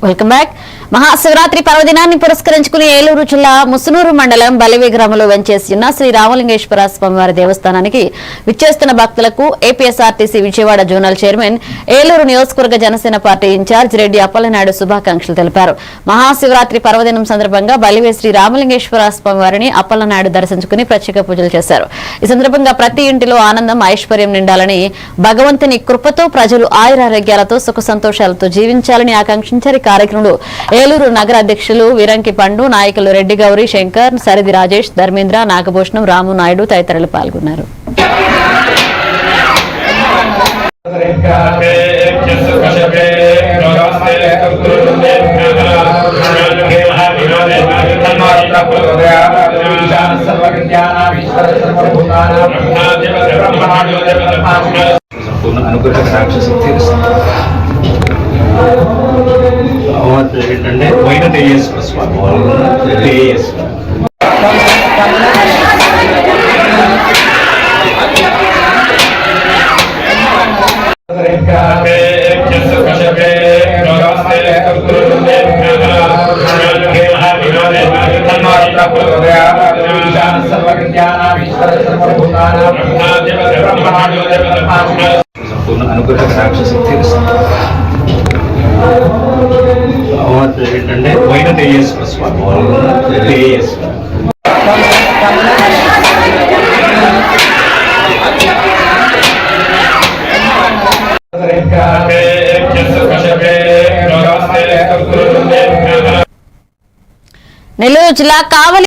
Welcome back. Mahashivratri పర్వదినాన్ని పురస్కరించుకుని ఏలూరు జిల్లా ముసునూరు మండలం బలివి గ్రామంలో వెంచేసి ఉన్న శ్రీ రామలింగేశ్వర స్వామివారి దేవస్థానానికి విచ్చేస్తున్న భక్తులకు APSRTC Vijayawada zonal chairman, Eluru నియోజకవర్గ జనసేన పార్టీ ఇన్ఛార్జ్ రెడ్డి అప్పలనాయుడు శుభాకాంక్షలు తెలిపారు. మహాశివరాత్రి పర్వదినం సందర్భంగా బలివి శ్రీ రామలింగేశ్వర స్వామివారిని అప్పలనాయుడు దర్శించుకుని ప్రత్యేక పూజలు చేశారు. ఈ సందర్భంగా ప్రతి ఇంటిలో ఆనందం, ఐశ్వర్యం నిండాలని, భగవంతుని కృపతో ప్రజలు ఆయురారోగ్యాలతో సుఖ సంతోషాలతో జీవించాలని ఆకాంక్షించారు. కార్యక్రమంలో ఏలూరు నగర అధ్యక్షులు వీరంకి పండు, నాయకులు రెడ్డి గౌరీ, శంకర్, సరిది రాజేష్, ధర్మేంద్ర, నాగభూషణం, రాము నాయుడు తదితరులు పాల్గొన్నారు. ఏంటంటే వైన తేజస్వ స్వామి సంపూర్ణ అనుగ్రహ రాక్షశక్తి ఏంటంటే వైన తేజస్వ స్వామి నెల్లూరు జిల్లా కావలి